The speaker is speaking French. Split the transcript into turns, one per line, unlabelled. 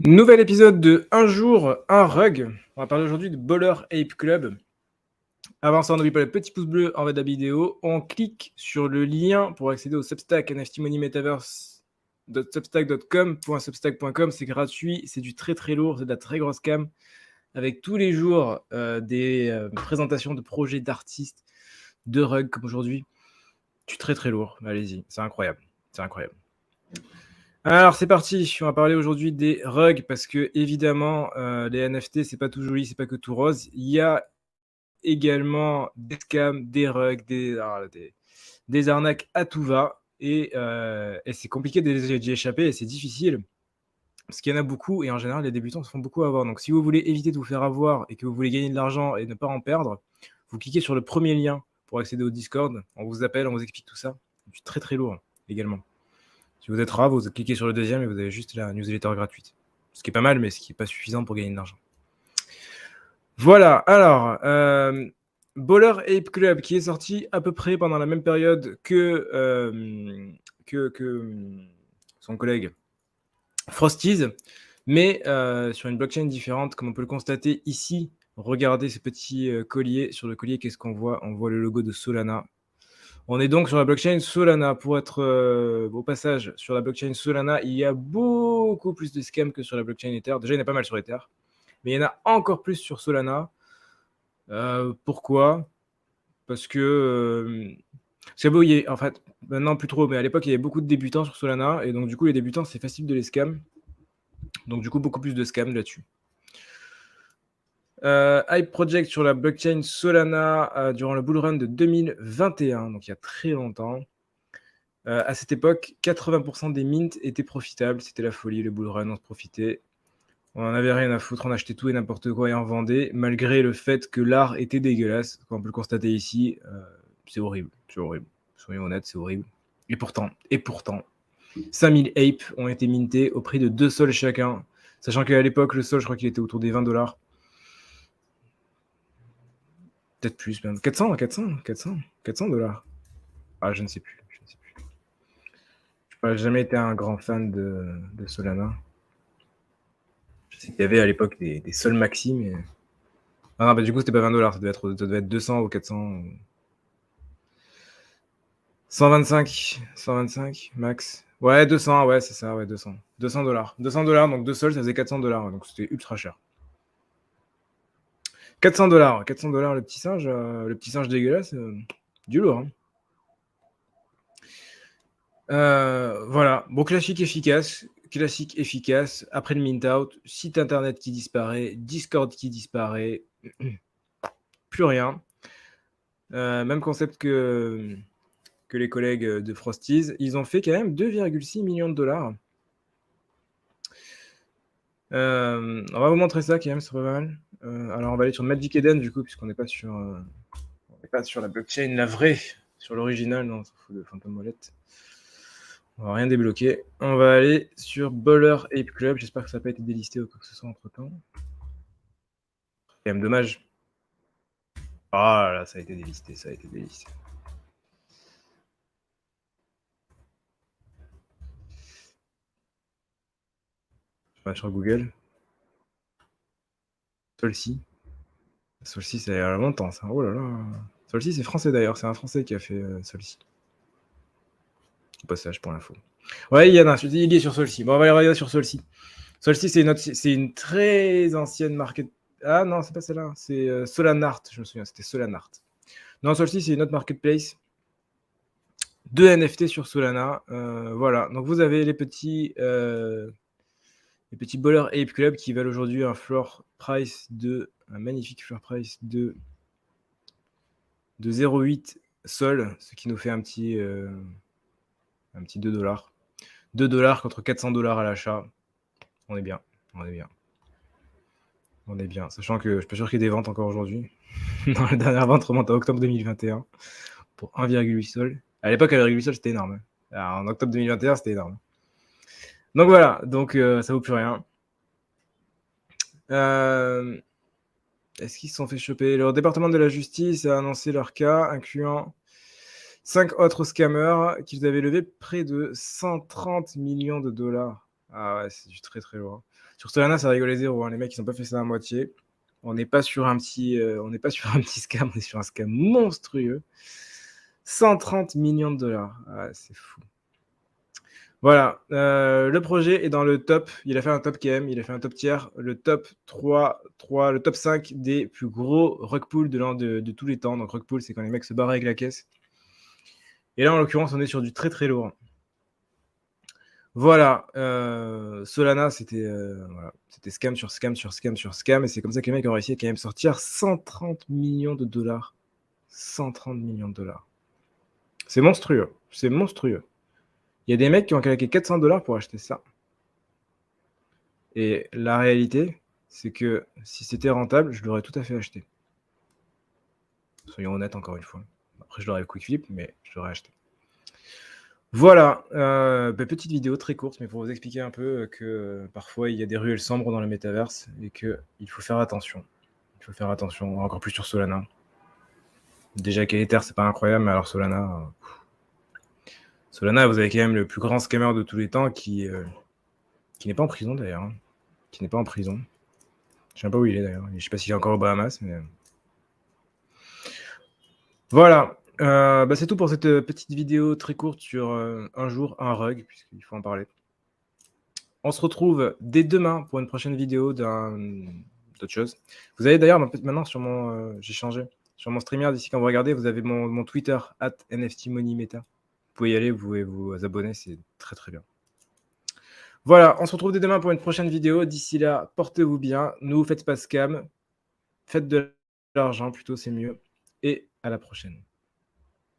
Nouvel épisode de Un jour, un rug. On va parler aujourd'hui de Baller Ape Club. Avant ça, n'oublie pas le petit pouce bleu en bas de la vidéo. On clique sur le lien pour accéder au Substack NFT Money Metaverse.substack.com. C'est gratuit, c'est du très très lourd, c'est de la très grosse cam. Avec tous les jours des présentations de projets d'artistes, de rugs comme aujourd'hui. Du très très lourd. Allez-y, c'est incroyable. C'est incroyable. Alors c'est parti, on va parler aujourd'hui des rugs parce que évidemment les NFT c'est pas tout joli, c'est pas que tout rose. Il y a également des scams, des rugs, des arnaques à tout va et c'est compliqué d'y échapper et c'est difficile parce qu'il y en a beaucoup et en général les débutants se font beaucoup avoir. Donc si vous voulez éviter de vous faire avoir et que vous voulez gagner de l'argent et ne pas en perdre, vous cliquez sur le premier lien pour accéder au Discord. On vous appelle, on vous explique tout ça. C'est très très lourd également. Si vous êtes rare, vous cliquez sur le deuxième et vous avez juste la newsletter gratuite. Ce qui est pas mal, mais ce qui n'est pas suffisant pour gagner de l'argent. Voilà, alors, Baller Ape Club qui est sorti à peu près pendant la même période que son collègue Frosties, mais sur une blockchain différente, comme on peut le constater ici. Regardez ce petit collier. Sur le collier, qu'est-ce qu'on voit? On voit le logo de Solana. On est donc sur la blockchain Solana. Pour être au passage, sur la blockchain Solana, il y a beaucoup plus de scams que sur la blockchain Ether. Déjà, il y en a pas mal sur Ether, mais il y en a encore plus sur Solana. Pourquoi? Parce que c'est beau, en fait, maintenant plus trop, mais à l'époque, il y avait beaucoup de débutants sur Solana, et donc du coup, les débutants, c'est facile de les scam. Donc du coup, beaucoup plus de scams là-dessus. Hype Project sur la blockchain Solana durant le bull run de 2021, donc il y a très longtemps. À cette époque, 80% des mints étaient profitables. C'était la folie, le bull run, on se profitait. On n'en avait rien à foutre, on achetait tout et n'importe quoi et en vendait, malgré le fait que l'art était dégueulasse. Comme on peut le constater ici, c'est horrible. C'est horrible. Soyons honnêtes, c'est horrible. Et pourtant, 5000 apes ont été mintés au prix de 2 sols chacun. Sachant qu'à l'époque, le sol, je crois qu'il était autour des $20. Peut-être plus, même. 400 $. Ah, je ne sais plus. Je n'ai jamais été un grand fan de Solana. Je sais qu'il y avait à l'époque des sols maxi, mais. Ah non, bah du coup, c'était pas $20, ça devait être 200 ou 400. 125 max. Ouais, 200, ouais, c'est ça, ouais, 200. $200. $200, donc 2 sols, ça faisait $400, donc c'était ultra cher. $400, le petit singe dégueulasse, du lourd. Hein. Voilà, bon, classique efficace. Après le mint out, site internet qui disparaît, Discord qui disparaît, plus rien. Même concept que les collègues de Frosties. Ils ont fait quand même 2,6 millions de $. On va vous montrer ça quand même, c'est pas mal. Alors on va aller sur Magic Eden du coup, puisqu'on n'est pas sur la blockchain, la vraie, sur l'original, non, on s'en fout de Phantom Wallet. On va rien débloquer. On va aller sur Baller Ape Club. J'espère que ça n'a pas été délisté ou quoi que ce soit entre temps. C'est quand même dommage. Ah là, ça a été délisté. Je vais sur Google. Solci, ça il y a longtemps ça. Oh là là. Solci, c'est français d'ailleurs. C'est un français qui a fait Solci. Au passage pour l'info. Ouais, il est sur Solci. Bon, on va aller regarder sur Solci. Solci, c'est une très ancienne market. Ah non, c'est pas celle-là. C'est Solanart, je me souviens. C'était Solanart. Non, Solci, c'est une autre marketplace. 2 NFT sur Solana. Voilà. Donc vous avez les petits Baller Ape Club qui valent aujourd'hui un magnifique floor price de 0,8 sol, ce qui nous fait un petit $2. $2 contre $400 à l'achat. On est bien. Sachant que je suis pas sûr qu'il y ait des ventes encore aujourd'hui. Non, la dernière vente remonte à octobre 2021 pour 1,8 sol. À l'époque, 1,8 sol, c'était énorme. Alors, en octobre 2021, c'était énorme. Donc voilà, ça vaut plus rien. Est-ce qu'ils se sont fait choper? Le département de la justice a annoncé leur cas, incluant 5 autres scammers qu'ils avaient levé près de 130 millions de $. Ah ouais, c'est du très, très lourd, hein. Sur Solana, ça rigolait zéro, hein. Les mecs, ils ont pas fait ça à moitié. On n'est pas sur un petit, on n'est pas sur un petit scam, on est sur un scam monstrueux. 130 millions de dollars. Ah, c'est fou. Voilà, le projet est dans le top. Il a fait un top KM, il a fait un top tiers, le top 3, le top 5 des plus gros rug pulls de tous les temps. Donc rug pull, c'est quand les mecs se barrent avec la caisse. Et là, en l'occurrence, on est sur du très, très lourd. Voilà, Solana, c'était voilà, c'était scam sur scam sur scam sur scam, et c'est comme ça que les mecs ont réussi à quand même sortir 130 millions de dollars. 130 millions de dollars. C'est monstrueux, c'est monstrueux. Il y a des mecs qui ont claqué 400 dollars pour acheter ça. Et la réalité, c'est que si c'était rentable, je l'aurais tout à fait acheté. Soyons honnêtes encore une fois. Après, je l'aurais quick flip, mais je l'aurais acheté. Voilà, petite vidéo très courte, mais pour vous expliquer un peu que parfois il y a des ruelles sombres dans le métaverse et qu'il faut faire attention. Il faut faire attention, encore plus sur Solana. Déjà qu'Ether, c'est pas incroyable, mais alors Solana, Solana, vous avez quand même le plus grand scammer de tous les temps qui n'est pas en prison d'ailleurs, hein. Qui n'est pas en prison. Je sais pas où il est d'ailleurs. Je sais pas s'il est encore aux Bahamas, mais voilà. C'est tout pour cette petite vidéo très courte sur un jour, un rug, puisqu'il faut en parler. On se retrouve dès demain pour une prochaine vidéo d'autre chose. Vous avez d'ailleurs maintenant sur mon, j'ai changé, sur mon StreamYard ici, quand vous regardez, vous avez mon Twitter @NFTMoneyMeta. Vous pouvez y aller, vous pouvez vous abonner, c'est très très bien. Voilà, on se retrouve dès demain pour une prochaine vidéo. D'ici là, portez-vous bien, ne vous faites pas scam, faites de l'argent plutôt, c'est mieux. Et à la prochaine.